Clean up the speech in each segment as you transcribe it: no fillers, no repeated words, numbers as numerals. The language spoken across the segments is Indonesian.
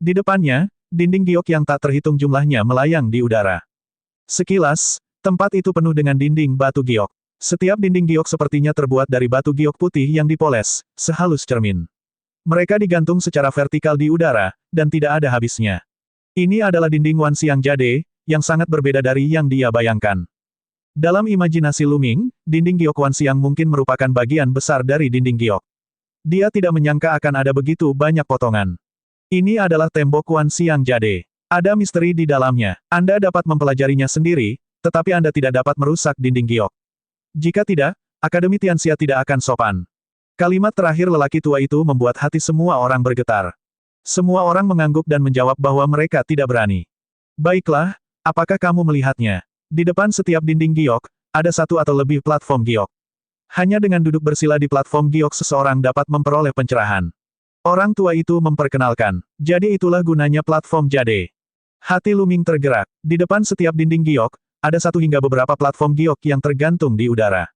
Di depannya, dinding giok yang tak terhitung jumlahnya melayang di udara. Sekilas, tempat itu penuh dengan dinding batu giok. Setiap dinding giok sepertinya terbuat dari batu giok putih yang dipoles, sehalus cermin. Mereka digantung secara vertikal di udara, dan tidak ada habisnya. Ini adalah dinding Wan Xiang Jade, yang sangat berbeda dari yang dia bayangkan. Dalam imajinasi Lu Ming, dinding giok Wan Xiang mungkin merupakan bagian besar dari dinding giok. Dia tidak menyangka akan ada begitu banyak potongan. Ini adalah tembok Wan Xiang Jade. Ada misteri di dalamnya. Anda dapat mempelajarinya sendiri, tetapi Anda tidak dapat merusak dinding giok. Jika tidak, Akademi Tianxia tidak akan sopan. Kalimat terakhir lelaki tua itu membuat hati semua orang bergetar. Semua orang mengangguk dan menjawab bahwa mereka tidak berani. Baiklah, apakah kamu melihatnya? Di depan setiap dinding giok, ada satu atau lebih platform giok. Hanya dengan duduk bersila di platform giok seseorang dapat memperoleh pencerahan. Orang tua itu memperkenalkan. Jadi itulah gunanya platform Jade. Hati Lu Ming tergerak. Di depan setiap dinding giok, ada satu hingga beberapa platform giok yang tergantung di udara.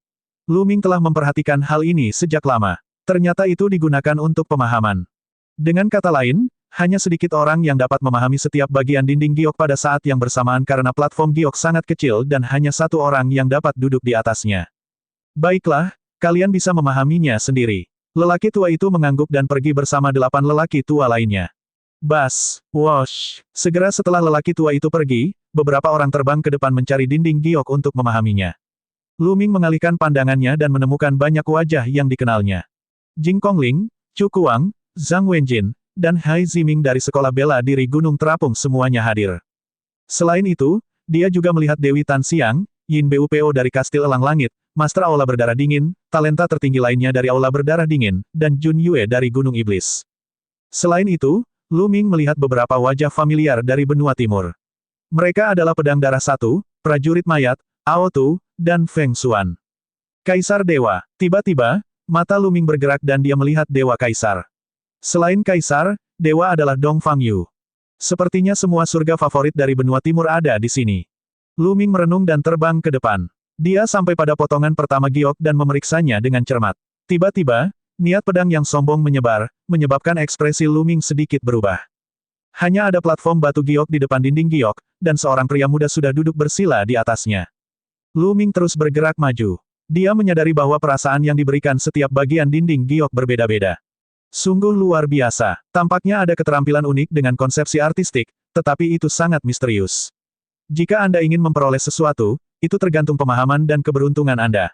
Lu Ming telah memperhatikan hal ini sejak lama. Ternyata itu digunakan untuk pemahaman. Dengan kata lain, hanya sedikit orang yang dapat memahami setiap bagian dinding giok pada saat yang bersamaan karena platform giok sangat kecil dan hanya satu orang yang dapat duduk di atasnya. Baiklah, kalian bisa memahaminya sendiri. Lelaki tua itu mengangguk dan pergi bersama 8 lelaki tua lainnya. Bas, wosh. Segera setelah lelaki tua itu pergi, beberapa orang terbang ke depan mencari dinding giok untuk memahaminya. Lu Ming mengalihkan pandangannya dan menemukan banyak wajah yang dikenalnya. Jing Kongling, Chu Kuang, Zhang Wenjin, dan Hai Ziming dari Sekolah Bela Diri Gunung Terapung semuanya hadir. Selain itu, dia juga melihat Dewi Tan Xiang, Yin Bupo dari Kastil Elang Langit, Master Aula Berdarah Dingin, talenta tertinggi lainnya dari Aula Berdarah Dingin, dan Jun Yue dari Gunung Iblis. Selain itu, Lu Ming melihat beberapa wajah familiar dari benua timur. Mereka adalah Pedang Darah Satu, Prajurit Mayat, Ao Tu, dan Feng Xuan. Kaisar Dewa. Tiba-tiba, mata Lu Ming bergerak dan dia melihat Dewa Kaisar. Selain Kaisar, Dewa adalah Dong Fang Yu. Sepertinya semua surga favorit dari benua timur ada di sini. Lu Ming merenung dan terbang ke depan. Dia sampai pada potongan pertama giok dan memeriksanya dengan cermat. Tiba-tiba, niat pedang yang sombong menyebar, menyebabkan ekspresi Lu Ming sedikit berubah. Hanya ada platform batu giok di depan dinding giok, dan seorang pria muda sudah duduk bersila di atasnya. Lu Ming terus bergerak maju. Dia menyadari bahwa perasaan yang diberikan setiap bagian dinding giok berbeda-beda. Sungguh luar biasa. Tampaknya ada keterampilan unik dengan konsepsi artistik, tetapi itu sangat misterius. Jika Anda ingin memperoleh sesuatu, itu tergantung pemahaman dan keberuntungan Anda.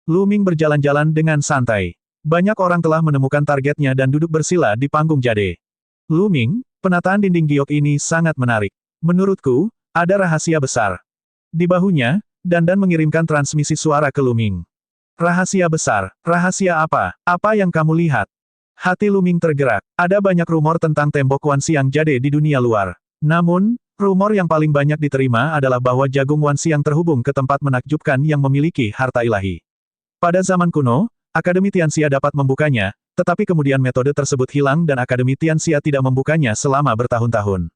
Lu Ming berjalan-jalan dengan santai. Banyak orang telah menemukan targetnya dan duduk bersila di panggung Jade. Lu Ming, penataan dinding giok ini sangat menarik. Menurutku, ada rahasia besar. Di bahunya, Dandan mengirimkan transmisi suara ke Lu Ming. Rahasia besar. Rahasia apa? Apa yang kamu lihat? Hati Lu Ming tergerak. Ada banyak rumor tentang tembok Wan Xiang Jade di dunia luar. Namun, rumor yang paling banyak diterima adalah bahwa jagung Wan Xiang terhubung ke tempat menakjubkan yang memiliki harta ilahi. Pada zaman kuno, Akademi Tianxia dapat membukanya, tetapi kemudian metode tersebut hilang dan Akademi Tianxia tidak membukanya selama bertahun-tahun.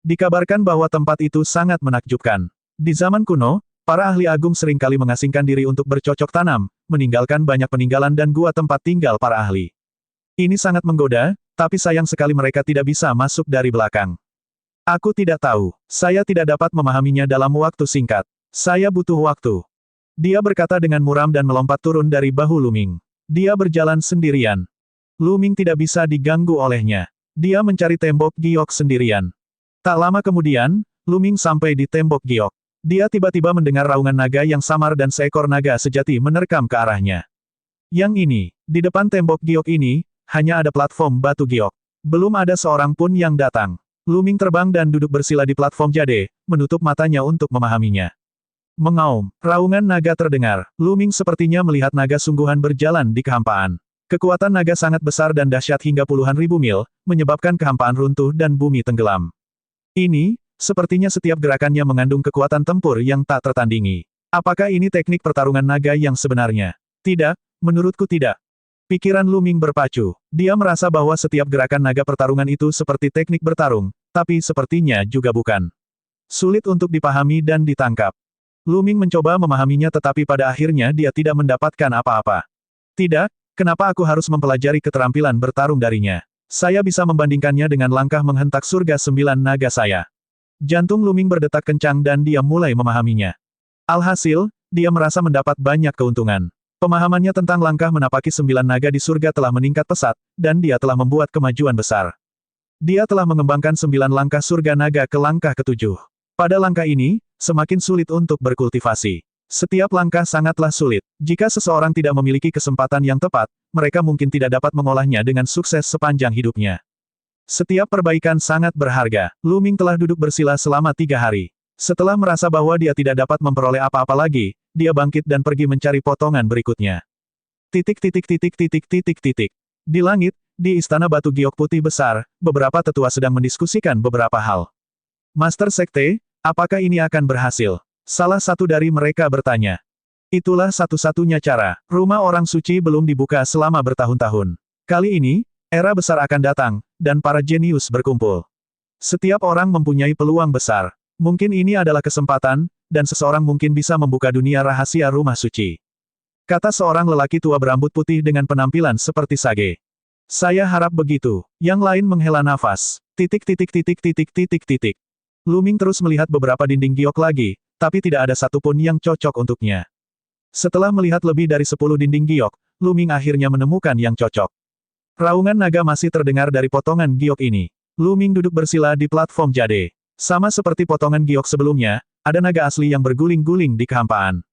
Dikabarkan bahwa tempat itu sangat menakjubkan. Di zaman kuno, para ahli agung seringkali mengasingkan diri untuk bercocok tanam, meninggalkan banyak peninggalan dan gua tempat tinggal para ahli. Ini sangat menggoda, tapi sayang sekali mereka tidak bisa masuk dari belakang. Aku tidak tahu. Saya tidak dapat memahaminya dalam waktu singkat. Saya butuh waktu. Dia berkata dengan muram dan melompat turun dari bahu Lu Ming. Dia berjalan sendirian. Lu Ming tidak bisa diganggu olehnya. Dia mencari tembok giok sendirian. Tak lama kemudian, Lu Ming sampai di tembok giok. Dia tiba-tiba mendengar raungan naga yang samar dan seekor naga sejati menerkam ke arahnya. Yang ini, di depan tembok giok ini, hanya ada platform batu giok. Belum ada seorang pun yang datang. Lu Ming terbang dan duduk bersila di platform Jade, menutup matanya untuk memahaminya. Mengaum, raungan naga terdengar. Lu Ming sepertinya melihat naga sungguhan berjalan di kehampaan. Kekuatan naga sangat besar dan dahsyat hingga puluhan ribu mil, menyebabkan kehampaan runtuh dan bumi tenggelam. Ini, sepertinya setiap gerakannya mengandung kekuatan tempur yang tak tertandingi. Apakah ini teknik pertarungan naga yang sebenarnya? Tidak, menurutku tidak. Pikiran Lu Ming berpacu. Dia merasa bahwa setiap gerakan naga pertarungan itu seperti teknik bertarung, tapi sepertinya juga bukan. Sulit untuk dipahami dan ditangkap. Lu Ming mencoba memahaminya tetapi pada akhirnya dia tidak mendapatkan apa-apa. Tidak, kenapa aku harus mempelajari keterampilan bertarung darinya? Saya bisa membandingkannya dengan langkah menghentak surga 9 naga saya. Jantung Lu Ming berdetak kencang dan dia mulai memahaminya. Alhasil, dia merasa mendapat banyak keuntungan. Pemahamannya tentang langkah menapaki 9 naga di surga telah meningkat pesat, dan dia telah membuat kemajuan besar. Dia telah mengembangkan 9 langkah surga naga ke langkah ke-7. Pada langkah ini, semakin sulit untuk berkultivasi. Setiap langkah sangatlah sulit. Jika seseorang tidak memiliki kesempatan yang tepat, mereka mungkin tidak dapat mengolahnya dengan sukses sepanjang hidupnya. Setiap perbaikan sangat berharga. Lu Ming telah duduk bersila selama 3 hari. Setelah merasa bahwa dia tidak dapat memperoleh apa-apa lagi, dia bangkit dan pergi mencari potongan berikutnya. Titik. Di langit, di Istana Batu Giok Putih Besar, beberapa tetua sedang mendiskusikan beberapa hal. Master Sekte, apakah ini akan berhasil? Salah satu dari mereka bertanya. Itulah satu-satunya cara. Rumah orang suci belum dibuka selama bertahun-tahun. Kali ini, era besar akan datang, dan para jenius berkumpul. Setiap orang mempunyai peluang besar. Mungkin ini adalah kesempatan, dan seseorang mungkin bisa membuka dunia rahasia rumah suci. Kata seorang lelaki tua berambut putih dengan penampilan seperti Sage. Saya harap begitu. Yang lain menghela nafas. Lu Ming terus melihat beberapa dinding giok lagi, tapi tidak ada satupun yang cocok untuknya. Setelah melihat lebih dari 10 dinding giok, Lu Ming akhirnya menemukan yang cocok. Raungan naga masih terdengar dari potongan giok ini. Lu Ming duduk bersila di platform jade. Sama seperti potongan giok sebelumnya, ada naga asli yang berguling-guling di kehampaan.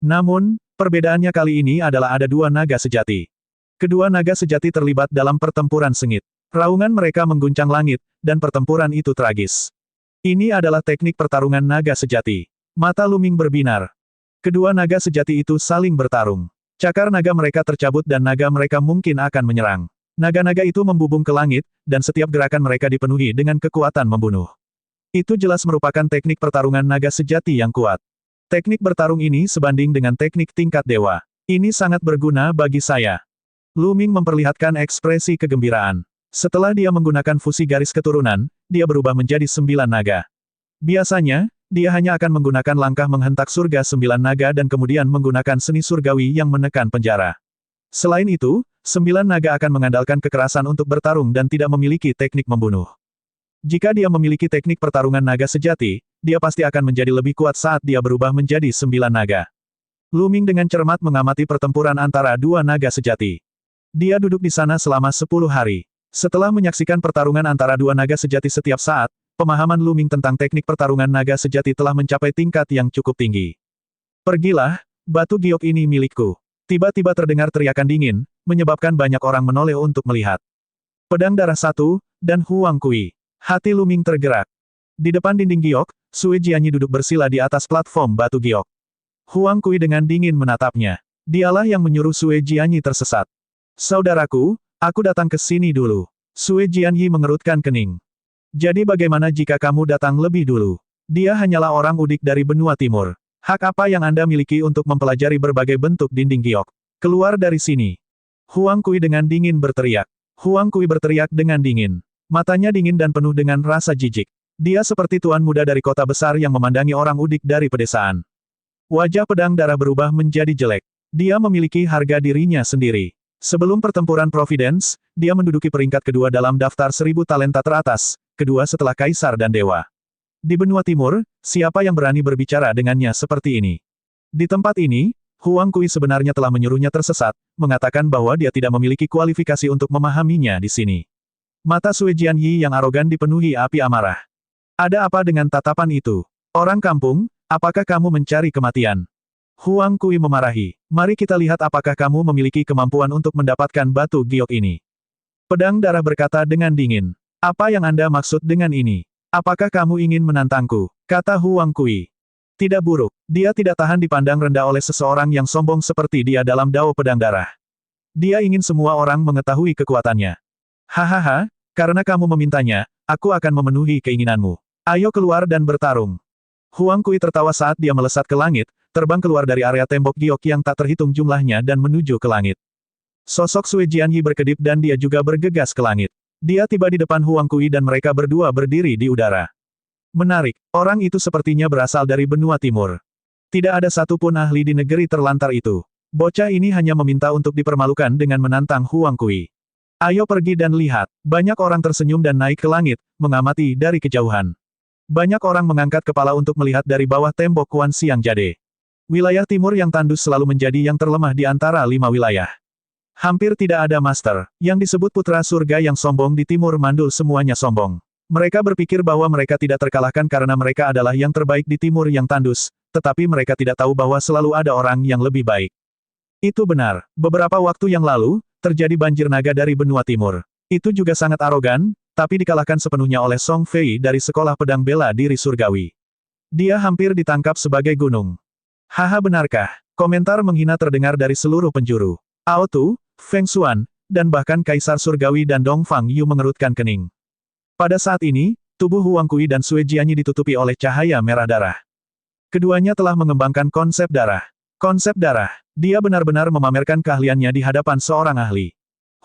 Namun, perbedaannya kali ini adalah ada 2 naga sejati. Kedua naga sejati terlibat dalam pertempuran sengit. Raungan mereka mengguncang langit, dan pertempuran itu tragis. Ini adalah teknik pertarungan naga sejati. Mata Lu Ming berbinar. Kedua naga sejati itu saling bertarung. Cakar naga mereka tercabut dan naga mereka mungkin akan menyerang. Naga-naga itu membubung ke langit, dan setiap gerakan mereka dipenuhi dengan kekuatan membunuh. Itu jelas merupakan teknik pertarungan naga sejati yang kuat. Teknik bertarung ini sebanding dengan teknik tingkat dewa. Ini sangat berguna bagi saya. Lu Ming memperlihatkan ekspresi kegembiraan. Setelah dia menggunakan fusi garis keturunan, dia berubah menjadi 9 naga. Biasanya, dia hanya akan menggunakan langkah menghentak surga 9 naga dan kemudian menggunakan seni surgawi yang menekan penjara. Selain itu, 9 naga akan mengandalkan kekerasan untuk bertarung dan tidak memiliki teknik membunuh. Jika dia memiliki teknik pertarungan naga sejati, dia pasti akan menjadi lebih kuat saat dia berubah menjadi 9 naga. Lu Ming dengan cermat mengamati pertempuran antara 2 naga sejati. Dia duduk di sana selama 10 hari. Setelah menyaksikan pertarungan antara 2 naga sejati setiap saat, pemahaman Lu Ming tentang teknik pertarungan naga sejati telah mencapai tingkat yang cukup tinggi. Pergilah, batu giok ini milikku. Tiba-tiba terdengar teriakan dingin, menyebabkan banyak orang menoleh untuk melihat. Pedang darah 1, dan Huang Kui. Hati Lu Ming tergerak. Di depan dinding giok, Sui Jianyi duduk bersila di atas platform batu giok. Huang Kui dengan dingin menatapnya. Dialah yang menyuruh Sui Jianyi tersesat. Saudaraku, aku datang ke sini dulu. Sui Jianyi mengerutkan kening. Jadi bagaimana jika kamu datang lebih dulu? Dia hanyalah orang udik dari benua timur. Hak apa yang Anda miliki untuk mempelajari berbagai bentuk dinding giok? Keluar dari sini. Huang Kui dengan dingin berteriak. Huang Kui berteriak dengan dingin. Matanya dingin dan penuh dengan rasa jijik. Dia seperti tuan muda dari kota besar yang memandangi orang udik dari pedesaan. Wajah pedang darah berubah menjadi jelek. Dia memiliki harga dirinya sendiri. Sebelum pertempuran Providence, dia menduduki peringkat kedua dalam daftar 1000 talenta teratas, kedua setelah kaisar dan dewa. Di benua timur, siapa yang berani berbicara dengannya seperti ini? Di tempat ini, Huang Kui sebenarnya telah menyuruhnya tersesat, mengatakan bahwa dia tidak memiliki kualifikasi untuk memahaminya di sini. Mata Sui Jianyi yang arogan dipenuhi api amarah. Ada apa dengan tatapan itu? Orang kampung, apakah kamu mencari kematian? Huang Kui memarahi. Mari kita lihat apakah kamu memiliki kemampuan untuk mendapatkan batu giok ini. Pedang darah berkata dengan dingin. Apa yang Anda maksud dengan ini? Apakah kamu ingin menantangku? Kata Huang Kui. Tidak buruk. Dia tidak tahan dipandang rendah oleh seseorang yang sombong seperti dia dalam dao pedang darah. Dia ingin semua orang mengetahui kekuatannya. Hahaha, karena kamu memintanya, aku akan memenuhi keinginanmu. Ayo keluar dan bertarung. Huang Kui tertawa saat dia melesat ke langit, terbang keluar dari area tembok giok yang tak terhitung jumlahnya dan menuju ke langit. Sosok Sui Jianyi berkedip dan dia juga bergegas ke langit. Dia tiba di depan Huang Kui dan mereka berdua berdiri di udara. Menarik, orang itu sepertinya berasal dari benua timur. Tidak ada satupun ahli di negeri terlantar itu. Bocah ini hanya meminta untuk dipermalukan dengan menantang Huang Kui. Ayo pergi dan lihat. Banyak orang tersenyum dan naik ke langit, mengamati dari kejauhan. Banyak orang mengangkat kepala untuk melihat dari bawah tembok Wan Xiang Jade. Wilayah timur yang tandus selalu menjadi yang terlemah di antara 5 wilayah. Hampir tidak ada master, yang disebut putra surga yang sombong di timur mandul semuanya sombong. Mereka berpikir bahwa mereka tidak terkalahkan karena mereka adalah yang terbaik di timur yang tandus, tetapi mereka tidak tahu bahwa selalu ada orang yang lebih baik. Itu benar, beberapa waktu yang lalu, terjadi banjir naga dari benua timur. Itu juga sangat arogan, tapi dikalahkan sepenuhnya oleh Song Fei dari sekolah pedang bela diri surgawi. Dia hampir ditangkap sebagai gunung. Haha benarkah? Komentar menghina terdengar dari seluruh penjuru. Ao Tu, Feng Xuan, dan bahkan Kaisar Surgawi dan Dong Fang Yu mengerutkan kening. Pada saat ini, tubuh Huang Kui dan Sui Jianyi ditutupi oleh cahaya merah darah. Keduanya telah mengembangkan konsep darah. Konsep darah. Dia benar-benar memamerkan keahliannya di hadapan seorang ahli.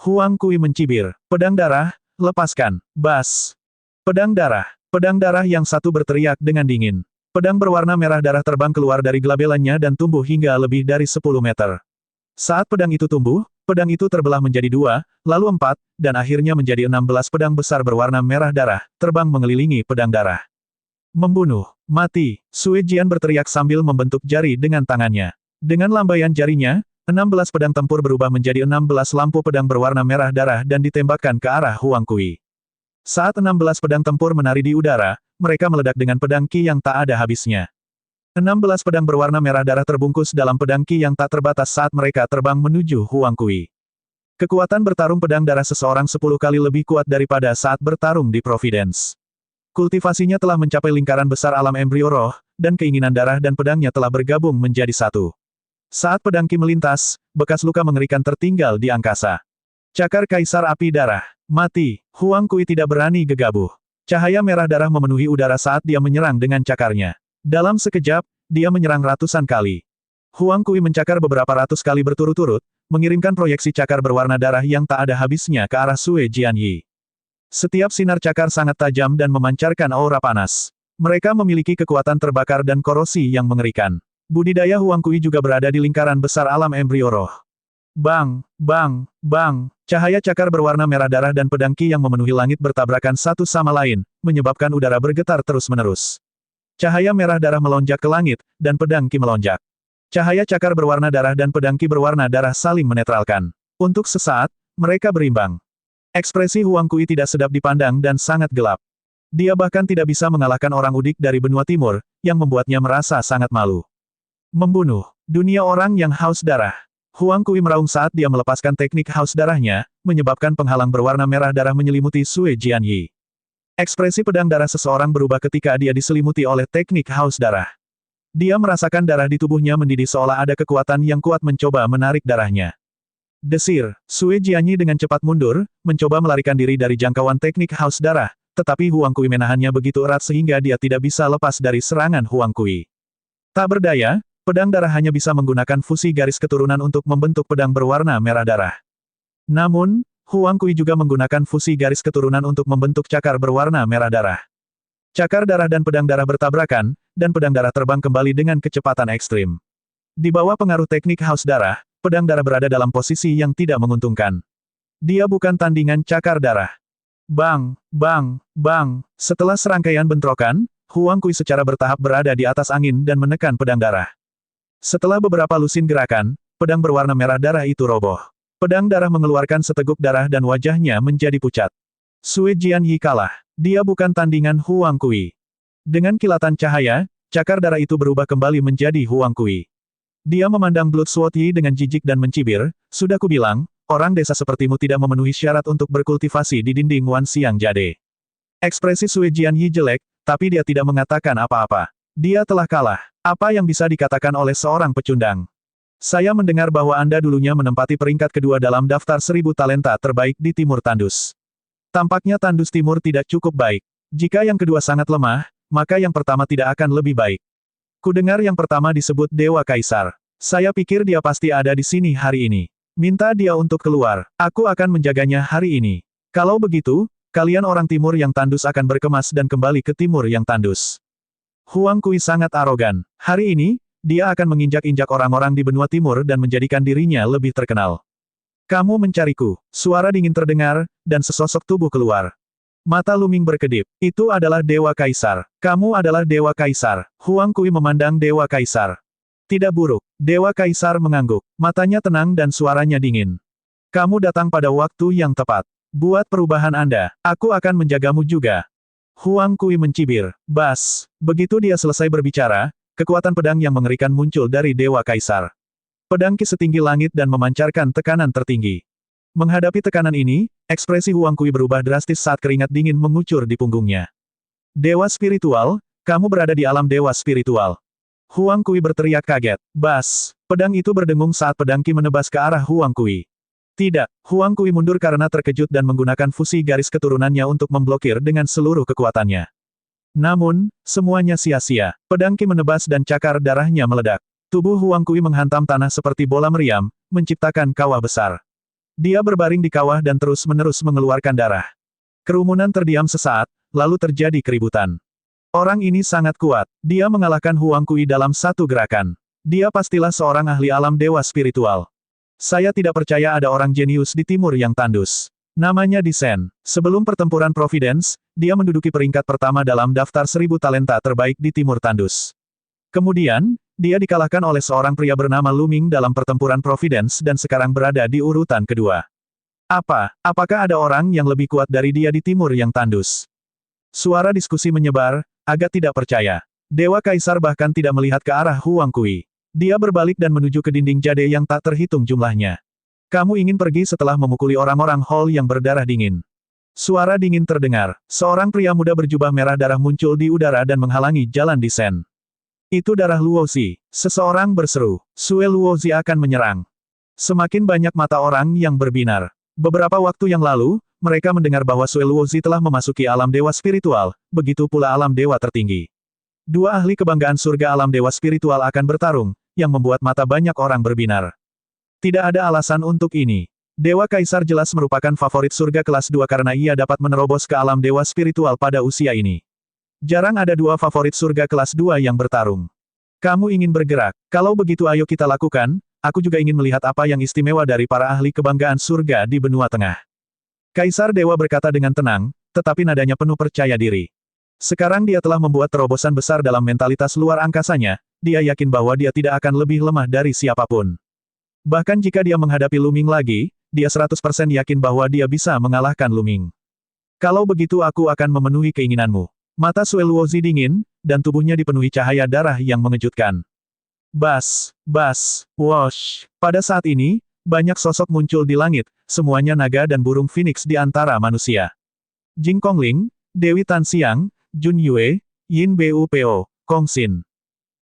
Huang Kui mencibir. Pedang darah, lepaskan. Bas. Pedang darah. Pedang darah yang satu berteriak dengan dingin. Pedang berwarna merah darah terbang keluar dari gelabelannya dan tumbuh hingga lebih dari 10 meter. Saat pedang itu tumbuh, pedang itu terbelah menjadi 2, lalu 4, dan akhirnya menjadi 16 pedang besar berwarna merah darah, terbang mengelilingi pedang darah. Membunuh. Mati. Sui Jian berteriak sambil membentuk jari dengan tangannya. Dengan lambaian jarinya, 16 pedang tempur berubah menjadi 16 lampu pedang berwarna merah darah dan ditembakkan ke arah Huang Kui. Saat 16 pedang tempur menari di udara, mereka meledak dengan pedang ki yang tak ada habisnya. 16 pedang berwarna merah darah terbungkus dalam pedang ki yang tak terbatas saat mereka terbang menuju Huang Kui. Kekuatan bertarung pedang darah seseorang 10 kali lebih kuat daripada saat bertarung di Providence. Kultivasinya telah mencapai lingkaran besar alam embrio roh, dan keinginan darah dan pedangnya telah bergabung menjadi satu. Saat pedang ki melintas, bekas luka mengerikan tertinggal di angkasa. Cakar Kaisar Api Darah. Mati. Huang Kui tidak berani gegabah. Cahaya merah darah memenuhi udara saat dia menyerang dengan cakarnya. Dalam sekejap, dia menyerang ratusan kali. Huang Kui mencakar beberapa ratus kali berturut-turut, mengirimkan proyeksi cakar berwarna darah yang tak ada habisnya ke arah Sui Jianyi. Setiap sinar cakar sangat tajam dan memancarkan aura panas. Mereka memiliki kekuatan terbakar dan korosi yang mengerikan. Budidaya Huang Kui juga berada di lingkaran besar alam embrio roh. Bang, bang, bang, cahaya cakar berwarna merah darah dan pedang ki yang memenuhi langit bertabrakan satu sama lain, menyebabkan udara bergetar terus-menerus. Cahaya merah darah melonjak ke langit, dan pedang ki melonjak. Cahaya cakar berwarna darah dan pedang ki berwarna darah saling menetralkan. Untuk sesaat, mereka berimbang. Ekspresi Huang Kui tidak sedap dipandang dan sangat gelap. Dia bahkan tidak bisa mengalahkan orang udik dari benua timur, yang membuatnya merasa sangat malu. Membunuh. Dunia orang yang haus darah. Huang Kui meraung saat dia melepaskan teknik haus darahnya, menyebabkan penghalang berwarna merah darah menyelimuti Sui Jianyi. Ekspresi pedang darah seseorang berubah ketika dia diselimuti oleh teknik haus darah. Dia merasakan darah di tubuhnya mendidih seolah ada kekuatan yang kuat mencoba menarik darahnya. Desir. Sui Jianyi dengan cepat mundur, mencoba melarikan diri dari jangkauan teknik haus darah, tetapi Huang Kui menahannya begitu erat sehingga dia tidak bisa lepas dari serangan Huang Kui. Tak berdaya, pedang darah hanya bisa menggunakan fusi garis keturunan untuk membentuk pedang berwarna merah darah. Namun, Huang Kui juga menggunakan fusi garis keturunan untuk membentuk cakar berwarna merah darah. Cakar darah dan pedang darah bertabrakan, dan pedang darah terbang kembali dengan kecepatan ekstrim. Di bawah pengaruh teknik haus darah, pedang darah berada dalam posisi yang tidak menguntungkan. Dia bukan tandingan cakar darah. Bang, bang, bang. Setelah serangkaian bentrokan, Huang Kui secara bertahap berada di atas angin dan menekan pedang darah. Setelah beberapa lusin gerakan, pedang berwarna merah darah itu roboh. Pedang darah mengeluarkan seteguk darah dan wajahnya menjadi pucat. Sui Jianyi kalah. Dia bukan tandingan Huang Kui. Dengan kilatan cahaya, cakar darah itu berubah kembali menjadi Huang Kui. Dia memandang Bloodsword Yi dengan jijik dan mencibir, sudah kubilang, orang desa sepertimu tidak memenuhi syarat untuk berkultivasi di dinding Wan Xiang Jade. Ekspresi Sui Jianyi jelek, tapi dia tidak mengatakan apa-apa. Dia telah kalah. Apa yang bisa dikatakan oleh seorang pecundang? Saya mendengar bahwa Anda dulunya menempati peringkat kedua dalam daftar 1000 talenta terbaik di Timur Tandus. Tampaknya Tandus Timur tidak cukup baik. Jika yang kedua sangat lemah, maka yang pertama tidak akan lebih baik. Kudengar yang pertama disebut Dewa Kaisar. Saya pikir dia pasti ada di sini hari ini. Minta dia untuk keluar. Aku akan menjaganya hari ini. Kalau begitu, kalian orang Timur yang tandus akan berkemas dan kembali ke Timur yang tandus. Huang Kui sangat arogan. Hari ini, dia akan menginjak-injak orang-orang di benua timur dan menjadikan dirinya lebih terkenal. Kamu mencariku. Suara dingin terdengar, dan sesosok tubuh keluar. Mata Luming berkedip. Itu adalah Dewa Kaisar. Kamu adalah Dewa Kaisar. Huang Kui memandang Dewa Kaisar. Tidak buruk. Dewa Kaisar mengangguk. Matanya tenang dan suaranya dingin. Kamu datang pada waktu yang tepat. Buat perubahan Anda. Aku akan menjagamu juga. Huang Kui mencibir. Bas. Begitu dia selesai berbicara, kekuatan pedang yang mengerikan muncul dari Dewa Kaisar. Pedang Qi setinggi langit dan memancarkan tekanan tertinggi. Menghadapi tekanan ini, ekspresi Huang Kui berubah drastis saat keringat dingin mengucur di punggungnya. Dewa spiritual, kamu berada di alam dewa spiritual. Huang Kui berteriak kaget. Bas! Pedang itu berdengung saat pedang Qi menebas ke arah Huang Kui. Tidak, Huang Kui mundur karena terkejut dan menggunakan fusi garis keturunannya untuk memblokir dengan seluruh kekuatannya. Namun, semuanya sia-sia. Pedang Qi menebas dan cakar darahnya meledak. Tubuh Huang Kui menghantam tanah seperti bola meriam, menciptakan kawah besar. Dia berbaring di kawah dan terus-menerus mengeluarkan darah. Kerumunan terdiam sesaat, lalu terjadi keributan. Orang ini sangat kuat. Dia mengalahkan Huang Kui dalam satu gerakan. Dia pastilah seorang ahli alam dewa spiritual. Saya tidak percaya ada orang jenius di timur yang tandus. Namanya Di Shen. Sebelum pertempuran Providence, dia menduduki peringkat pertama dalam daftar 1000 talenta terbaik di timur tandus. Kemudian, dia dikalahkan oleh seorang pria bernama Luming dalam pertempuran Providence dan sekarang berada di urutan kedua. Apakah ada orang yang lebih kuat dari dia di timur yang tandus? Suara diskusi menyebar, agak tidak percaya. Dewa Kaisar bahkan tidak melihat ke arah Huang Kui. Dia berbalik dan menuju ke dinding jade yang tak terhitung jumlahnya. Kamu ingin pergi setelah memukuli orang-orang Hall yang berdarah dingin. Suara dingin terdengar. Seorang pria muda berjubah merah darah muncul di udara dan menghalangi jalan Di Shen. Itu darah Luozi. Seseorang berseru. Sue Luozi akan menyerang. Semakin banyak mata orang yang berbinar. Beberapa waktu yang lalu, mereka mendengar bahwa Sue Luozi telah memasuki alam dewa spiritual, begitu pula alam dewa tertinggi. Dua ahli kebanggaan surga alam dewa spiritual akan bertarung, yang membuat mata banyak orang berbinar. Tidak ada alasan untuk ini. Dewa Kaisar jelas merupakan favorit surga kelas 2 karena ia dapat menerobos ke alam dewa spiritual pada usia ini. Jarang ada dua favorit surga kelas 2 yang bertarung. Kamu ingin bergerak. Kalau begitu ayo kita lakukan, aku juga ingin melihat apa yang istimewa dari para ahli kebanggaan surga di benua tengah. Kaisar Dewa berkata dengan tenang, tetapi nadanya penuh percaya diri. Sekarang dia telah membuat terobosan besar dalam mentalitas luar angkasanya, dia yakin bahwa dia tidak akan lebih lemah dari siapapun. Bahkan jika dia menghadapi Luming lagi, dia 100% yakin bahwa dia bisa mengalahkan Luming. Kalau begitu aku akan memenuhi keinginanmu. Mata Sue Luozi dingin, dan tubuhnya dipenuhi cahaya darah yang mengejutkan. Bas, wosh. Pada saat ini, banyak sosok muncul di langit, semuanya naga dan burung phoenix di antara manusia. Jing Kongling, Dewi Tan Xiang, Jun Yue, Yin Bupo, Kong Xin.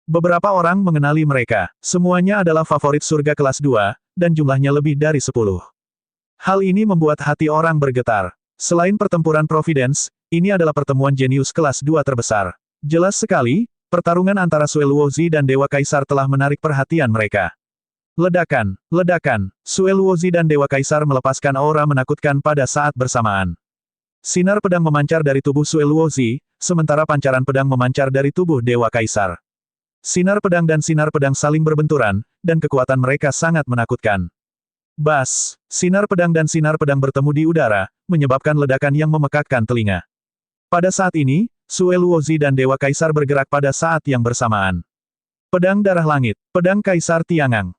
Beberapa orang mengenali mereka, semuanya adalah favorit surga kelas 2, dan jumlahnya lebih dari 10. Hal ini membuat hati orang bergetar. Selain pertempuran Providence, ini adalah pertemuan jenius kelas 2 terbesar. Jelas sekali, pertarungan antara Sue Luozi dan Dewa Kaisar telah menarik perhatian mereka. Ledakan. Sue Luozi dan Dewa Kaisar melepaskan aura menakutkan pada saat bersamaan. Sinar pedang memancar dari tubuh Sue Luozi, sementara pancaran pedang memancar dari tubuh Dewa Kaisar. Sinar pedang dan sinar pedang saling berbenturan, dan kekuatan mereka sangat menakutkan. Bas, sinar pedang dan sinar pedang bertemu di udara, menyebabkan ledakan yang memekakkan telinga. Pada saat ini, Sue Luozi dan Dewa Kaisar bergerak pada saat yang bersamaan. Pedang darah langit, pedang Kaisar Tiangang.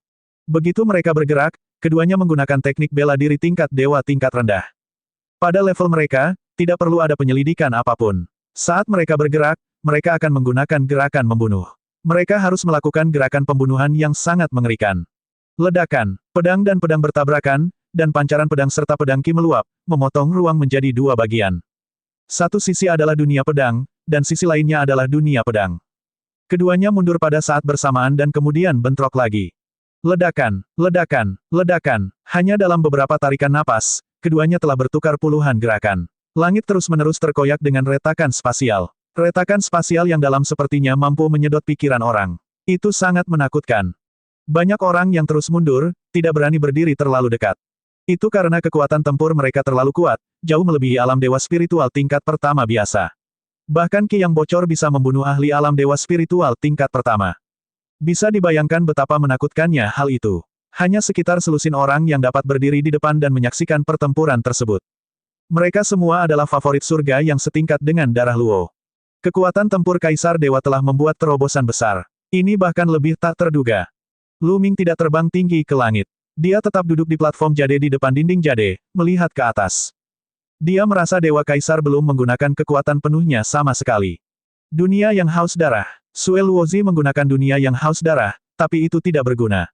Begitu mereka bergerak, keduanya menggunakan teknik bela diri tingkat dewa tingkat rendah. Pada level mereka, tidak perlu ada penyelidikan apapun. Saat mereka bergerak, mereka akan menggunakan gerakan membunuh. Mereka harus melakukan gerakan pembunuhan yang sangat mengerikan. Ledakan, pedang dan pedang bertabrakan, dan pancaran pedang serta pedang Qi meluap, memotong ruang menjadi dua bagian. Satu sisi adalah dunia pedang, dan sisi lainnya adalah dunia pedang. Keduanya mundur pada saat bersamaan dan kemudian bentrok lagi. Ledakan. Hanya dalam beberapa tarikan napas, keduanya telah bertukar puluhan gerakan. Langit terus-menerus terkoyak dengan retakan spasial. Retakan spasial yang dalam sepertinya mampu menyedot pikiran orang. Itu sangat menakutkan. Banyak orang yang terus mundur, tidak berani berdiri terlalu dekat. Itu karena kekuatan tempur mereka terlalu kuat, jauh melebihi alam dewa spiritual tingkat pertama biasa. Bahkan Qi yang bocor bisa membunuh ahli alam dewa spiritual tingkat pertama. Bisa dibayangkan betapa menakutkannya hal itu. Hanya sekitar selusin orang yang dapat berdiri di depan dan menyaksikan pertempuran tersebut. Mereka semua adalah favorit surga yang setingkat dengan darah Luo. Kekuatan tempur Kaisar Dewa telah membuat terobosan besar. Ini bahkan lebih tak terduga. Lu Ming tidak terbang tinggi ke langit. Dia tetap duduk di platform jade di depan dinding jade, melihat ke atas. Dia merasa Dewa Kaisar belum menggunakan kekuatan penuhnya sama sekali. Dunia yang haus darah. Sue Luozi menggunakan dunia yang haus darah, tapi itu tidak berguna.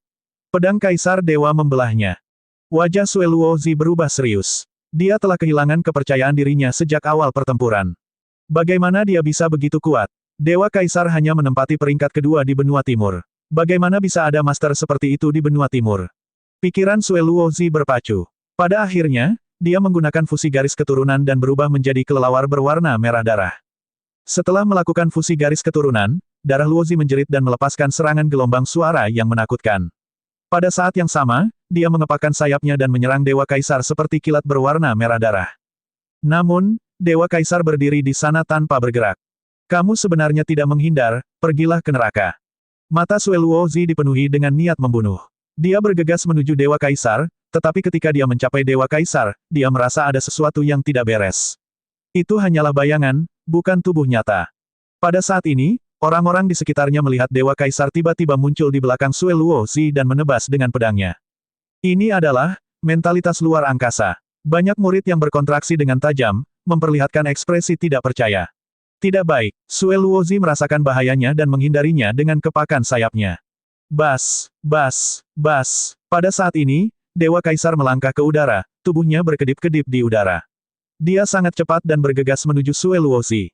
Pedang Kaisar Dewa membelahnya. Wajah Sue Luozi berubah serius. Dia telah kehilangan kepercayaan dirinya sejak awal pertempuran. Bagaimana dia bisa begitu kuat? Dewa Kaisar hanya menempati peringkat kedua di benua timur. Bagaimana bisa ada master seperti itu di benua timur? Pikiran Sue Luozi berpacu. Pada akhirnya, dia menggunakan fusi garis keturunan dan berubah menjadi kelelawar berwarna merah darah. Setelah melakukan fusi garis keturunan, darah Luozi menjerit dan melepaskan serangan gelombang suara yang menakutkan. Pada saat yang sama, dia mengepakkan sayapnya dan menyerang Dewa Kaisar seperti kilat berwarna merah darah. Namun, Dewa Kaisar berdiri di sana tanpa bergerak. Kamu sebenarnya tidak menghindar, pergilah ke neraka. Mata Sue Luozi dipenuhi dengan niat membunuh. Dia bergegas menuju Dewa Kaisar, tetapi ketika dia mencapai Dewa Kaisar, dia merasa ada sesuatu yang tidak beres. Itu hanyalah bayangan, bukan tubuh nyata. Pada saat ini, orang-orang di sekitarnya melihat Dewa Kaisar tiba-tiba muncul di belakang Sue Luozi dan menebas dengan pedangnya. Ini adalah mentalitas luar angkasa. Banyak murid yang berkontraksi dengan tajam, memperlihatkan ekspresi tidak percaya. Tidak baik, Sue Luozi merasakan bahayanya dan menghindarinya dengan kepakan sayapnya. Bas, bas, bas. Pada saat ini, Dewa Kaisar melangkah ke udara, tubuhnya berkedip-kedip di udara. Dia sangat cepat dan bergegas menuju Sue Luozi.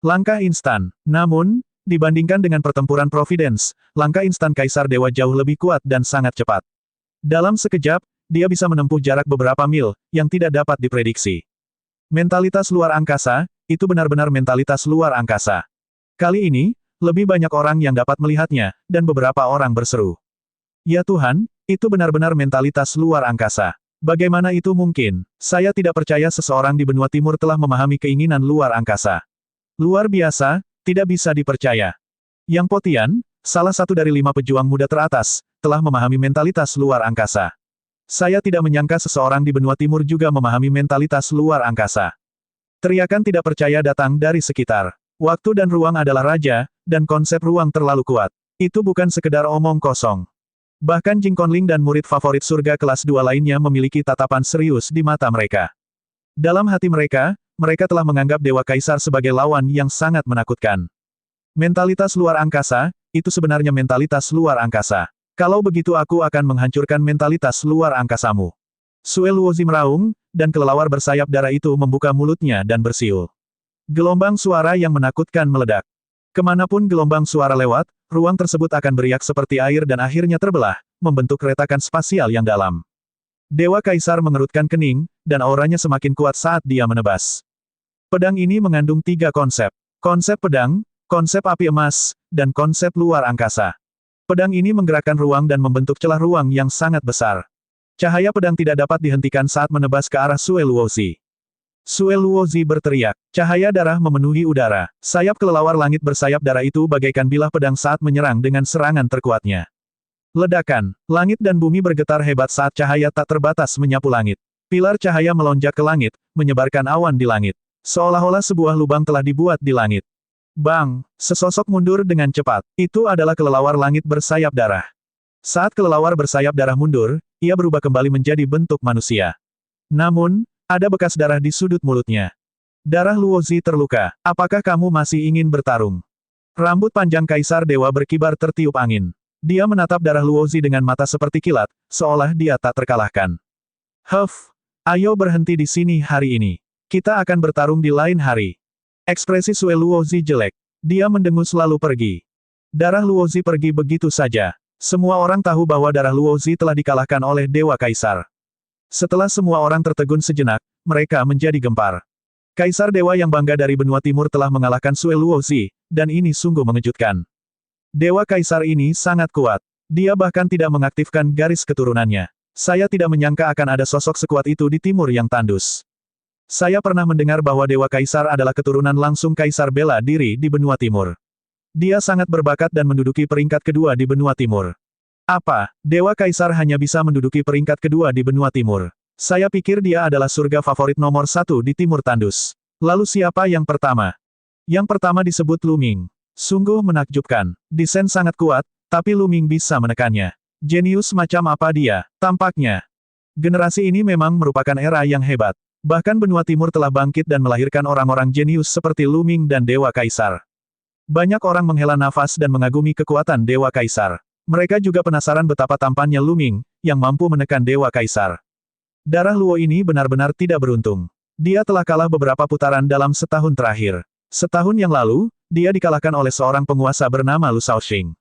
Langkah instan. Namun, dibandingkan dengan pertempuran Providence, langkah instan Kaisar Dewa jauh lebih kuat dan sangat cepat. Dalam sekejap, dia bisa menempuh jarak beberapa mil, yang tidak dapat diprediksi. Mentalitas luar angkasa, itu benar-benar mentalitas luar angkasa. Kali ini, lebih banyak orang yang dapat melihatnya, dan beberapa orang berseru. Ya Tuhan, itu benar-benar mentalitas luar angkasa. Bagaimana itu mungkin? Saya tidak percaya seseorang di benua timur telah memahami keinginan luar angkasa. Luar biasa, tidak bisa dipercaya. Yang Potian, salah satu dari 5 pejuang muda teratas, telah memahami mentalitas luar angkasa. Saya tidak menyangka seseorang di benua timur juga memahami mentalitas luar angkasa. Teriakan tidak percaya datang dari sekitar. Waktu dan ruang adalah raja, dan konsep ruang terlalu kuat. Itu bukan sekedar omong kosong. Bahkan Jing Conling dan murid favorit surga kelas 2 lainnya memiliki tatapan serius di mata mereka. Dalam hati mereka, mereka telah menganggap Dewa Kaisar sebagai lawan yang sangat menakutkan. Mentalitas luar angkasa, itu sebenarnya mentalitas luar angkasa. Kalau begitu aku akan menghancurkan mentalitas luar angkasamu. Sue Luozi meraung, dan kelelawar bersayap darah itu membuka mulutnya dan bersiul. Gelombang suara yang menakutkan meledak. Kemanapun gelombang suara lewat, ruang tersebut akan beriak seperti air dan akhirnya terbelah, membentuk retakan spasial yang dalam. Dewa Kaisar mengerutkan kening, dan auranya semakin kuat saat dia menebas. Pedang ini mengandung 3 konsep. Konsep pedang, konsep api emas, dan konsep luar angkasa. Pedang ini menggerakkan ruang dan membentuk celah ruang yang sangat besar. Cahaya pedang tidak dapat dihentikan saat menebas ke arah Sue Luozi. Sue Luozi berteriak. Cahaya darah memenuhi udara. Sayap kelelawar langit bersayap darah itu bagaikan bilah pedang saat menyerang dengan serangan terkuatnya. Ledakan. Langit dan bumi bergetar hebat saat cahaya tak terbatas menyapu langit. Pilar cahaya melonjak ke langit, menyebarkan awan di langit. Seolah-olah sebuah lubang telah dibuat di langit. Bang! Sesosok mundur dengan cepat. Itu adalah kelelawar langit bersayap darah. Saat kelelawar bersayap darah mundur, ia berubah kembali menjadi bentuk manusia. Namun, ada bekas darah di sudut mulutnya. Darah Luozi terluka. Apakah kamu masih ingin bertarung? Rambut panjang Kaisar Dewa berkibar tertiup angin. Dia menatap darah Luozi dengan mata seperti kilat, seolah dia tak terkalahkan. Huff, ayo berhenti di sini hari ini. Kita akan bertarung di lain hari. Ekspresi Sue Luozi jelek. Dia mendengus lalu pergi. Darah Luozi pergi begitu saja. Semua orang tahu bahwa darah Luozi telah dikalahkan oleh Dewa Kaisar. Setelah semua orang tertegun sejenak, mereka menjadi gempar. Kaisar Dewa yang bangga dari benua timur telah mengalahkan Sue Luozi, dan ini sungguh mengejutkan. Dewa Kaisar ini sangat kuat. Dia bahkan tidak mengaktifkan garis keturunannya. Saya tidak menyangka akan ada sosok sekuat itu di timur yang tandus. Saya pernah mendengar bahwa Dewa Kaisar adalah keturunan langsung Kaisar bela diri di benua timur. Dia sangat berbakat dan menduduki peringkat kedua di benua timur. Apa, Dewa Kaisar hanya bisa menduduki peringkat kedua di benua timur? Saya pikir dia adalah surga favorit nomor satu di Timur Tandus. Lalu siapa yang pertama? Yang pertama disebut Lu Ming. Sungguh menakjubkan. Desain sangat kuat, tapi Lu Ming bisa menekannya. Jenius macam apa dia? Tampaknya. Generasi ini memang merupakan era yang hebat. Bahkan benua timur telah bangkit dan melahirkan orang-orang jenius seperti Lu Ming dan Dewa Kaisar. Banyak orang menghela nafas dan mengagumi kekuatan Dewa Kaisar. Mereka juga penasaran betapa tampannya Lu Ming, yang mampu menekan Dewa Kaisar. Darah Luo ini benar-benar tidak beruntung. Dia telah kalah beberapa putaran dalam setahun terakhir. Setahun yang lalu, dia dikalahkan oleh seorang penguasa bernama Lu Shaoxing.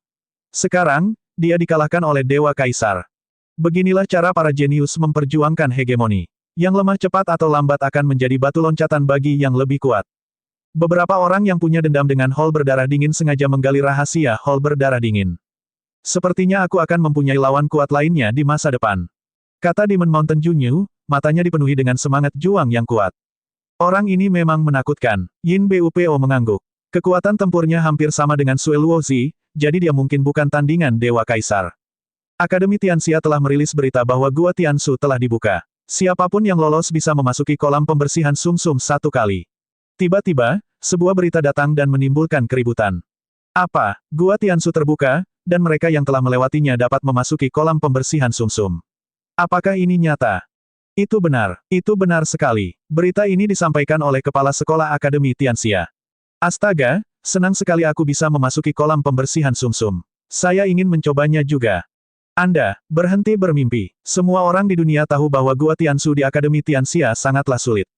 Sekarang, dia dikalahkan oleh Dewa Kaisar. Beginilah cara para jenius memperjuangkan hegemoni. Yang lemah cepat atau lambat akan menjadi batu loncatan bagi yang lebih kuat. Beberapa orang yang punya dendam dengan Hall berdarah dingin sengaja menggali rahasia Hall berdarah dingin. Sepertinya aku akan mempunyai lawan kuat lainnya di masa depan. Kata Demon Mountain Junyu, matanya dipenuhi dengan semangat juang yang kuat. Orang ini memang menakutkan. Yin Bupo mengangguk. Kekuatan tempurnya hampir sama dengan Sue Luozi, jadi dia mungkin bukan tandingan Dewa Kaisar. Akademi Tianxia telah merilis berita bahwa Gua Tiansu telah dibuka. Siapapun yang lolos bisa memasuki kolam pembersihan sumsum satu kali. Tiba-tiba, sebuah berita datang dan menimbulkan keributan. Apa, Gua Tiansu terbuka, dan mereka yang telah melewatinya dapat memasuki kolam pembersihan sumsum. Apakah ini nyata? Itu benar sekali. Berita ini disampaikan oleh Kepala Sekolah Akademi Tianxia. Astaga, senang sekali aku bisa memasuki kolam pembersihan sumsum. Saya ingin mencobanya juga. Anda, berhenti bermimpi. Semua orang di dunia tahu bahwa Gua Tiansu di Akademi Tianxia sangatlah sulit.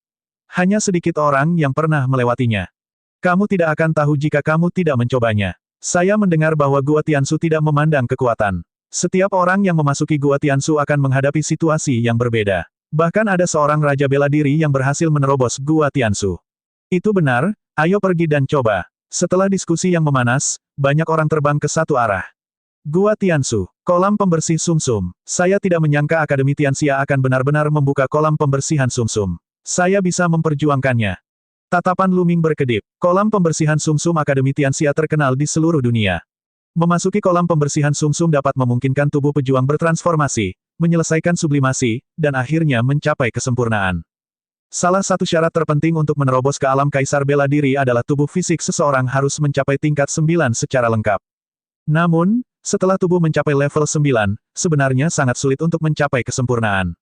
Hanya sedikit orang yang pernah melewatinya. Kamu tidak akan tahu jika kamu tidak mencobanya. Saya mendengar bahwa Gua Tiansu tidak memandang kekuatan. Setiap orang yang memasuki Gua Tiansu akan menghadapi situasi yang berbeda. Bahkan ada seorang raja bela diri yang berhasil menerobos Gua Tiansu. Itu benar, ayo pergi dan coba. Setelah diskusi yang memanas, banyak orang terbang ke satu arah. Gua Tiansu, kolam pembersih sumsum. Saya tidak menyangka Akademi Tianxia akan benar-benar membuka kolam pembersihan sumsum. Saya bisa memperjuangkannya. Tatapan Lu Ming berkedip. Kolam pembersihan sumsum Akademi Tianxia terkenal di seluruh dunia. Memasuki kolam pembersihan sumsum dapat memungkinkan tubuh pejuang bertransformasi, menyelesaikan sublimasi, dan akhirnya mencapai kesempurnaan. Salah satu syarat terpenting untuk menerobos ke alam kaisar bela diri adalah tubuh fisik seseorang harus mencapai tingkat 9 secara lengkap. Namun, setelah tubuh mencapai level 9, sebenarnya sangat sulit untuk mencapai kesempurnaan.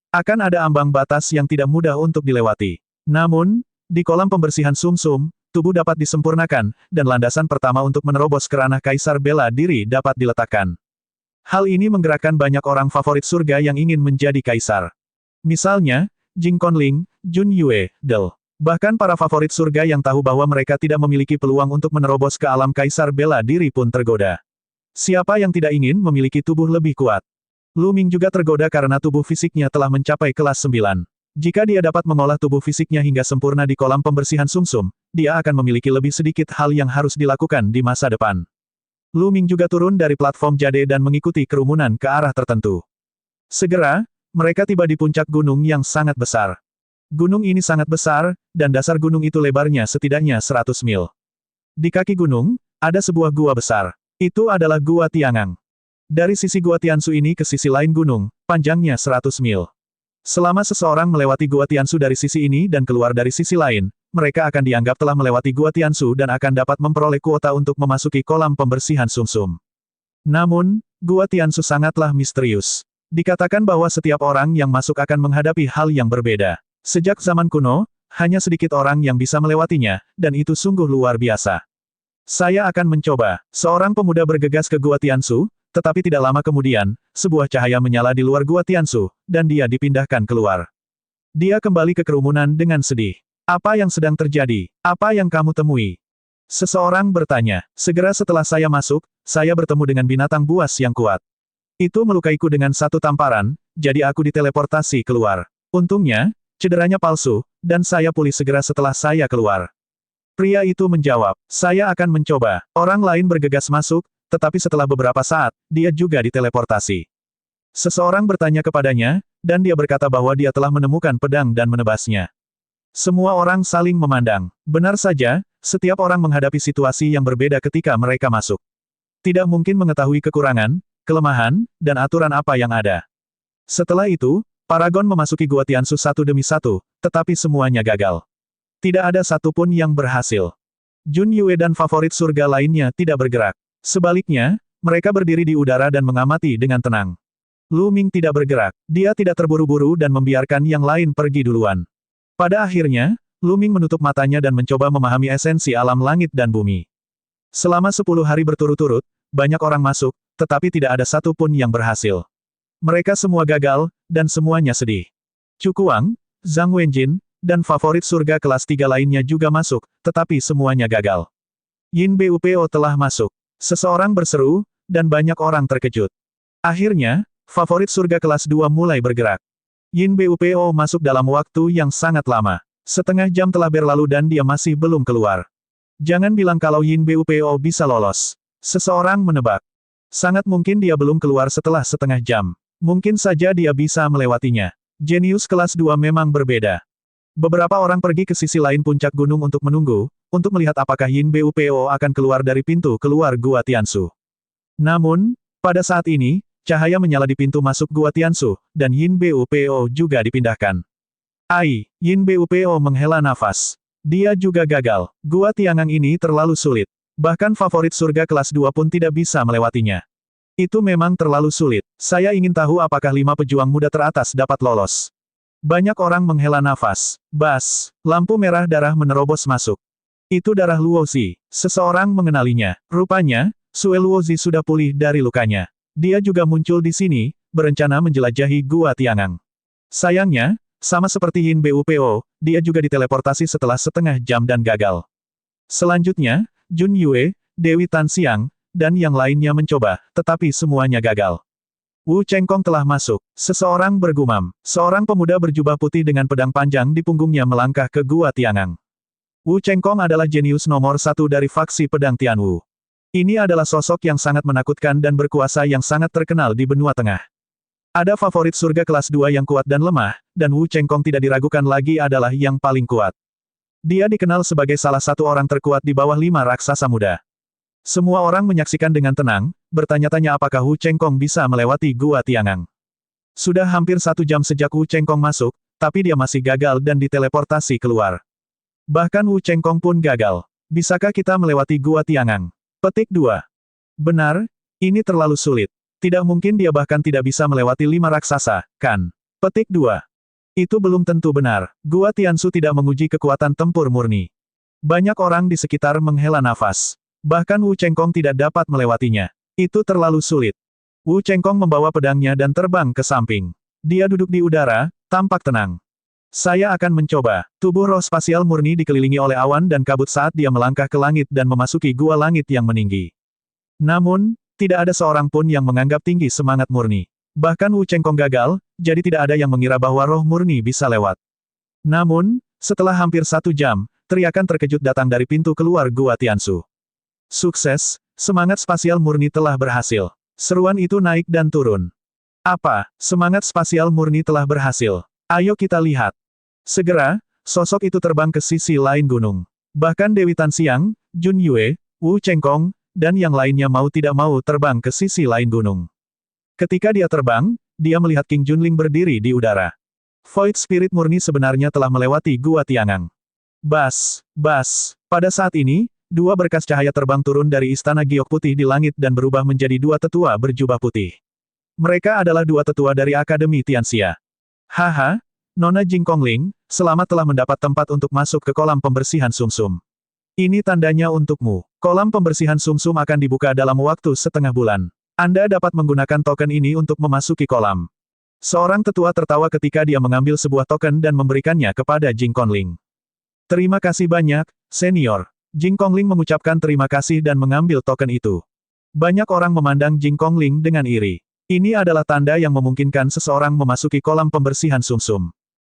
Akan ada ambang batas yang tidak mudah untuk dilewati. Namun, di kolam pembersihan sumsum, tubuh dapat disempurnakan, dan landasan pertama untuk menerobos ke ranah kaisar bela diri dapat diletakkan. Hal ini menggerakkan banyak orang favorit surga yang ingin menjadi kaisar. Misalnya, Jing Conling, Jun Yue, Del. Bahkan para favorit surga yang tahu bahwa mereka tidak memiliki peluang untuk menerobos ke alam kaisar bela diri pun tergoda. Siapa yang tidak ingin memiliki tubuh lebih kuat? Lu Ming juga tergoda karena tubuh fisiknya telah mencapai kelas 9. Jika dia dapat mengolah tubuh fisiknya hingga sempurna di kolam pembersihan sumsum, dia akan memiliki lebih sedikit hal yang harus dilakukan di masa depan. Lu Ming juga turun dari platform jade dan mengikuti kerumunan ke arah tertentu. Segera, mereka tiba di puncak gunung yang sangat besar. Gunung ini sangat besar, dan dasar gunung itu lebarnya setidaknya 100 mil. Di kaki gunung, ada sebuah gua besar. Itu adalah Gua Tiangang. Dari sisi Gua Tiansu ini ke sisi lain gunung, panjangnya 100 mil. Selama seseorang melewati Gua Tiansu dari sisi ini dan keluar dari sisi lain, mereka akan dianggap telah melewati Gua Tiansu dan akan dapat memperoleh kuota untuk memasuki kolam pembersihan sumsum. Namun, Gua Tiansu sangatlah misterius. Dikatakan bahwa setiap orang yang masuk akan menghadapi hal yang berbeda. Sejak zaman kuno, hanya sedikit orang yang bisa melewatinya, dan itu sungguh luar biasa. Saya akan mencoba. Seorang pemuda bergegas ke Gua Tiansu, tetapi tidak lama kemudian, sebuah cahaya menyala di luar Gua Tiansu, dan dia dipindahkan keluar. Dia kembali ke kerumunan dengan sedih. Apa yang sedang terjadi? Apa yang kamu temui? Seseorang bertanya. Segera setelah saya masuk, saya bertemu dengan binatang buas yang kuat. Itu melukaiku dengan satu tamparan, jadi aku diteleportasi keluar. Untungnya, cederanya palsu, dan saya pulih segera setelah saya keluar. Pria itu menjawab, saya akan mencoba. Orang lain bergegas masuk, tetapi setelah beberapa saat, dia juga diteleportasi. Seseorang bertanya kepadanya, dan dia berkata bahwa dia telah menemukan pedang dan menebasnya. Semua orang saling memandang. Benar saja, setiap orang menghadapi situasi yang berbeda ketika mereka masuk. Tidak mungkin mengetahui kekurangan, kelemahan, dan aturan apa yang ada. Setelah itu, Paragon memasuki Gua Tiansu satu demi satu, tetapi semuanya gagal. Tidak ada satupun yang berhasil. Jun Yue dan favorit surga lainnya tidak bergerak. Sebaliknya, mereka berdiri di udara dan mengamati dengan tenang. Lu Ming tidak bergerak. Dia tidak terburu-buru dan membiarkan yang lain pergi duluan. Pada akhirnya, Lu Ming menutup matanya dan mencoba memahami esensi alam langit dan bumi. Selama 10 hari berturut-turut, banyak orang masuk, tetapi tidak ada satupun yang berhasil. Mereka semua gagal, dan semuanya sedih. Chu Kuang, Zhang Wenjin, dan favorit surga kelas 3 lainnya juga masuk, tetapi semuanya gagal. Yin Bupo telah masuk. Seseorang berseru, dan banyak orang terkejut. Akhirnya, favorit surga kelas 2 mulai bergerak. Yin Bupo masuk dalam waktu yang sangat lama. Setengah jam telah berlalu dan dia masih belum keluar. Jangan bilang kalau Yin Bupo bisa lolos. Seseorang menebak. Sangat mungkin dia belum keluar setelah setengah jam. Mungkin saja dia bisa melewatinya. Jenius kelas 2 memang berbeda. Beberapa orang pergi ke sisi lain puncak gunung untuk menunggu, untuk melihat apakah Yin Bupo akan keluar dari pintu keluar Gua Tiansu. Namun, pada saat ini, cahaya menyala di pintu masuk Gua Tiansu, dan Yin Bupo juga dipindahkan. Yin Bupo menghela nafas. Dia juga gagal. Gua Tiangang ini terlalu sulit. Bahkan favorit surga kelas 2 pun tidak bisa melewatinya. Itu memang terlalu sulit. Saya ingin tahu apakah 5 pejuang muda teratas dapat lolos. Banyak orang menghela nafas. Bas, lampu merah darah menerobos masuk. Itu darah Luozi. Seseorang mengenalinya. Rupanya, Sue Luozi sudah pulih dari lukanya. Dia juga muncul di sini, berencana menjelajahi Gua Tiangang. Sayangnya, sama seperti Yin Bupo, dia juga diteleportasi setelah setengah jam dan gagal. Selanjutnya, Jun Yue, Dewi Tan Xiang, dan yang lainnya mencoba, tetapi semuanya gagal. Wu Chengkong telah masuk. Seseorang bergumam. Seorang pemuda berjubah putih dengan pedang panjang di punggungnya melangkah ke Gua Tiangang. Wu Chengkong adalah jenius nomor 1 dari faksi pedang Tianwu. Ini adalah sosok yang sangat menakutkan dan berkuasa yang sangat terkenal di benua tengah. Ada favorit surga kelas 2 yang kuat dan lemah, dan Wu Chengkong tidak diragukan lagi adalah yang paling kuat. Dia dikenal sebagai salah satu orang terkuat di bawah 5 raksasa muda. Semua orang menyaksikan dengan tenang, bertanya-tanya apakah Wu Chengkong bisa melewati Gua Tiangang. Sudah hampir 1 jam sejak Wu Chengkong masuk, tapi dia masih gagal dan diteleportasi keluar. Bahkan Wu Chengkong pun gagal. Bisakah kita melewati Gua Tiangang? Petik 2. Benar, ini terlalu sulit. Tidak mungkin dia bahkan tidak bisa melewati 5 raksasa, kan? Petik 2. Itu belum tentu benar. Gua Tiansu tidak menguji kekuatan tempur murni. Banyak orang di sekitar menghela nafas. Bahkan Wu Chengkong tidak dapat melewatinya. Itu terlalu sulit. Wu Chengkong membawa pedangnya dan terbang ke samping. Dia duduk di udara, tampak tenang. Saya akan mencoba. Tubuh roh spasial murni dikelilingi oleh awan dan kabut saat dia melangkah ke langit dan memasuki gua langit yang meninggi. Namun, tidak ada seorang pun yang menganggap tinggi semangat murni. Bahkan Wu Chengkong gagal, jadi tidak ada yang mengira bahwa roh murni bisa lewat. Namun, setelah hampir 1 jam, teriakan terkejut datang dari pintu keluar Gua Tiansu. Sukses, semangat spasial murni telah berhasil. Seruan itu naik dan turun. Apa, semangat spasial murni telah berhasil? Ayo kita lihat. Segera, sosok itu terbang ke sisi lain gunung. Bahkan Dewi Tan Xiang, Jun Yue, Wu Chengkong, dan yang lainnya mau tidak mau terbang ke sisi lain gunung. Ketika dia terbang, dia melihat King Junling berdiri di udara. Void Spirit murni sebenarnya telah melewati Gua Tiangang. Bas, pada saat ini, 2 berkas cahaya terbang turun dari istana giok putih di langit dan berubah menjadi 2 tetua berjubah putih. Mereka adalah 2 tetua dari Akademi Tianxia. Haha, Nona Jing Kongling, selamat telah mendapat tempat untuk masuk ke kolam pembersihan sumsum. Ini tandanya untukmu. Kolam pembersihan sumsum akan dibuka dalam waktu setengah bulan. Anda dapat menggunakan token ini untuk memasuki kolam. Seorang tetua tertawa ketika dia mengambil sebuah token dan memberikannya kepada Jing Kongling. Terima kasih banyak, senior. Jing Kongling mengucapkan terima kasih dan mengambil token itu. Banyak orang memandang Jing Kongling dengan iri. Ini adalah tanda yang memungkinkan seseorang memasuki kolam pembersihan sumsum.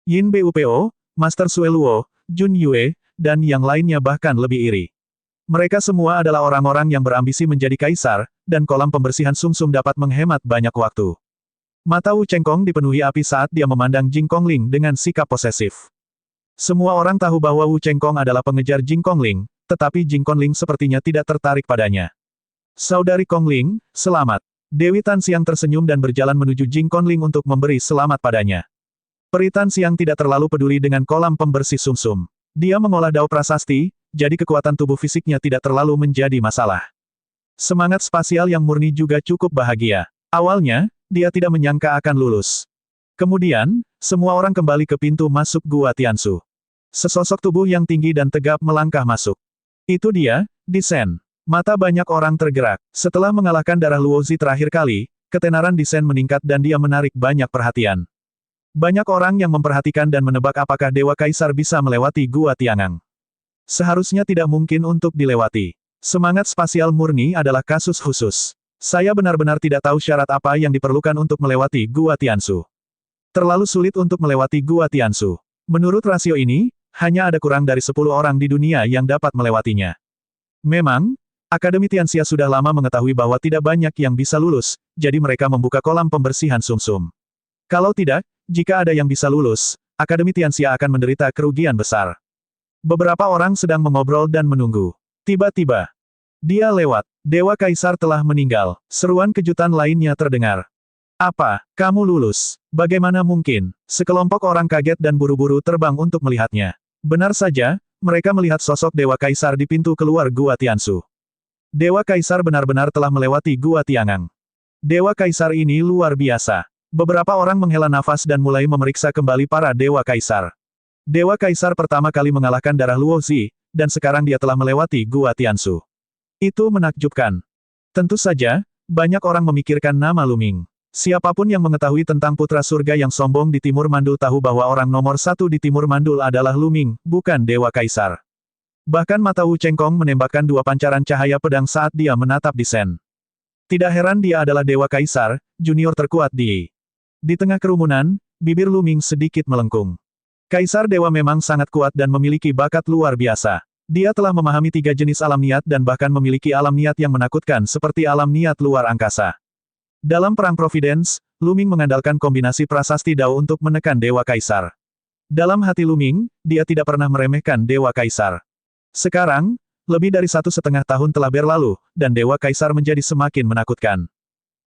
Yin Bupo, Master Sue Luo, Jun Yue, dan yang lainnya bahkan lebih iri. Mereka semua adalah orang-orang yang berambisi menjadi kaisar, dan kolam pembersihan sumsum dapat menghemat banyak waktu. Mata Wu Chengkong dipenuhi api saat dia memandang Jing Kongling dengan sikap posesif. Semua orang tahu bahwa Wu Chengkong adalah pengejar Jing Kongling, tetapi Jing Kongling sepertinya tidak tertarik padanya. Saudari Kongling, selamat. Dewi Tanxiang tersenyum dan berjalan menuju Jing Conling untuk memberi selamat padanya. Peri Tanxiang tidak terlalu peduli dengan kolam pembersih sumsum. Dia mengolah dao prasasti, jadi kekuatan tubuh fisiknya tidak terlalu menjadi masalah. Semangat spasial yang murni juga cukup bahagia. Awalnya, dia tidak menyangka akan lulus. Kemudian, semua orang kembali ke pintu masuk Gua Tiansu. Sesosok tubuh yang tinggi dan tegap melangkah masuk. Itu dia, Disen. Mata banyak orang tergerak. Setelah mengalahkan darah Luozi terakhir kali, ketenaran Disen meningkat dan dia menarik banyak perhatian. Banyak orang yang memperhatikan dan menebak apakah Dewa Kaisar bisa melewati Gua Tiangang. Seharusnya tidak mungkin untuk dilewati. Semangat spasial murni adalah kasus khusus. Saya benar-benar tidak tahu syarat apa yang diperlukan untuk melewati Gua Tiansu. Terlalu sulit untuk melewati Gua Tiansu. Menurut rasio ini, hanya ada kurang dari 10 orang di dunia yang dapat melewatinya. Memang, Akademi Tianxia sudah lama mengetahui bahwa tidak banyak yang bisa lulus, jadi mereka membuka kolam pembersihan sumsum. Kalau tidak, jika ada yang bisa lulus, Akademi Tianxia akan menderita kerugian besar. Beberapa orang sedang mengobrol dan menunggu. Tiba-tiba, dia lewat. Dewa Kaisar telah meninggal. Seruan kejutan lainnya terdengar. Apa, kamu lulus? Bagaimana mungkin? Sekelompok orang kaget dan buru-buru terbang untuk melihatnya. Benar saja, mereka melihat sosok Dewa Kaisar di pintu keluar Gua Tiansu. Dewa Kaisar benar-benar telah melewati Gua Tiangang. Dewa Kaisar ini luar biasa. Beberapa orang menghela nafas dan mulai memeriksa kembali para Dewa Kaisar. Dewa Kaisar pertama kali mengalahkan darah Luozi, dan sekarang dia telah melewati Gua Tiansu. Itu menakjubkan. Tentu saja, banyak orang memikirkan nama Luming. Siapapun yang mengetahui tentang putra surga yang sombong di Timur Mandul tahu bahwa orang nomor satu di Timur Mandul adalah Luming, bukan Dewa Kaisar. Bahkan mata Wu Chengkong menembakkan 2 pancaran cahaya pedang saat dia menatap Disen. Tidak heran dia adalah Dewa Kaisar, junior terkuat di. Di tengah kerumunan, bibir Luming sedikit melengkung. Kaisar Dewa memang sangat kuat dan memiliki bakat luar biasa. Dia telah memahami 3 jenis alam niat dan bahkan memiliki alam niat yang menakutkan seperti alam niat luar angkasa. Dalam Perang Providence, Luming mengandalkan kombinasi prasasti Dao untuk menekan Dewa Kaisar. Dalam hati Luming, dia tidak pernah meremehkan Dewa Kaisar. Sekarang, lebih dari 1,5 tahun telah berlalu, dan Dewa Kaisar menjadi semakin menakutkan.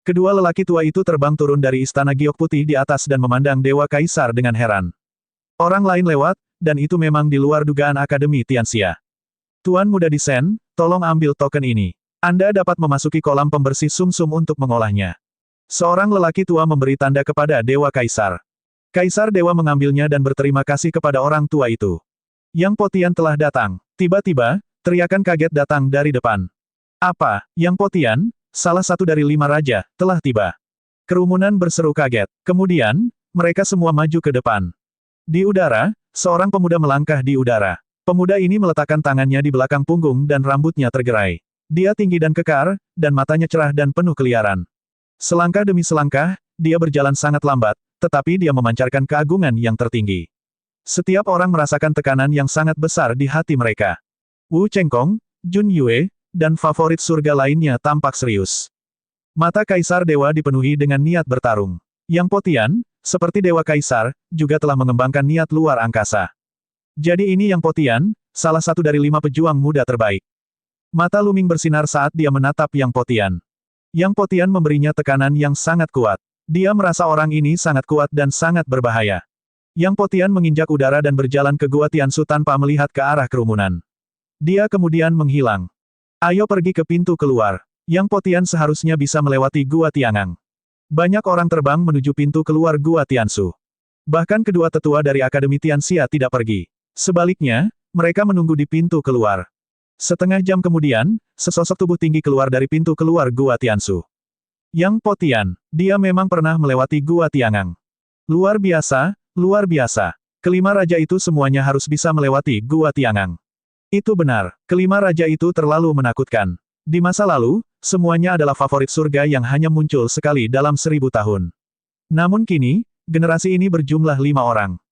Kedua lelaki tua itu terbang turun dari istana giok putih di atas dan memandang Dewa Kaisar dengan heran. Orang lain lewat, dan itu memang di luar dugaan Akademi Tianxia. Tuan Muda Disen, tolong ambil token ini. Anda dapat memasuki kolam pembersih sumsum untuk mengolahnya. Seorang lelaki tua memberi tanda kepada Dewa Kaisar. Kaisar Dewa mengambilnya dan berterima kasih kepada orang tua itu. Yang Potian telah datang. Tiba-tiba, teriakan kaget datang dari depan. Apa, Yang Potian, salah satu dari 5 raja, telah tiba. Kerumunan berseru kaget. Kemudian, mereka semua maju ke depan. Di udara, seorang pemuda melangkah di udara. Pemuda ini meletakkan tangannya di belakang punggung dan rambutnya tergerai. Dia tinggi dan kekar, dan matanya cerah dan penuh keliaran. Selangkah demi selangkah, dia berjalan sangat lambat, tetapi dia memancarkan keagungan yang tertinggi. Setiap orang merasakan tekanan yang sangat besar di hati mereka. Wu Chengkong, Jun Yue, dan favorit surga lainnya tampak serius. Mata Kaisar Dewa dipenuhi dengan niat bertarung. Yang Potian, seperti Dewa Kaisar, juga telah mengembangkan niat luar angkasa. Jadi ini Yang Potian, salah satu dari 5 pejuang muda terbaik. Mata Luming bersinar saat dia menatap Yang Potian. Yang Potian memberinya tekanan yang sangat kuat. Dia merasa orang ini sangat kuat dan sangat berbahaya. Yang Potian menginjak udara dan berjalan ke Gua Tiansu tanpa melihat ke arah kerumunan. Dia kemudian menghilang. Ayo pergi ke pintu keluar. Yang Potian seharusnya bisa melewati Gua Tiangang. Banyak orang terbang menuju pintu keluar Gua Tiansu. Bahkan kedua tetua dari Akademi Tianxia tidak pergi. Sebaliknya, mereka menunggu di pintu keluar. Setengah jam kemudian, sesosok tubuh tinggi keluar dari pintu keluar Gua Tiansu. Yang Potian, dia memang pernah melewati Gua Tiangang. Luar biasa, luar biasa. Kelima raja itu semuanya harus bisa melewati Gua Tiangang. Itu benar, kelima raja itu terlalu menakutkan. Di masa lalu, semuanya adalah favorit surga yang hanya muncul sekali dalam 1000 tahun. Namun kini, generasi ini berjumlah 5 orang.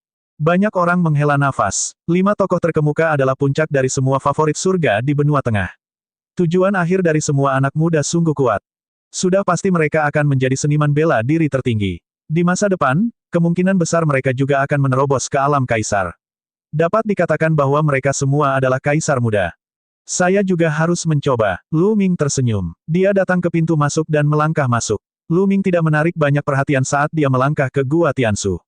Banyak orang menghela nafas. 5 tokoh terkemuka adalah puncak dari semua favorit surga di benua tengah. Tujuan akhir dari semua anak muda sungguh kuat. Sudah pasti mereka akan menjadi seniman bela diri tertinggi. Di masa depan, kemungkinan besar mereka juga akan menerobos ke alam kaisar. Dapat dikatakan bahwa mereka semua adalah kaisar muda. Saya juga harus mencoba. Lu Ming tersenyum. Dia datang ke pintu masuk dan melangkah masuk. Lu Ming tidak menarik banyak perhatian saat dia melangkah ke Gua Tiansu.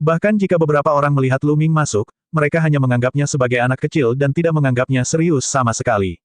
Bahkan jika beberapa orang melihat Lu Ming masuk, mereka hanya menganggapnya sebagai anak kecil dan tidak menganggapnya serius sama sekali.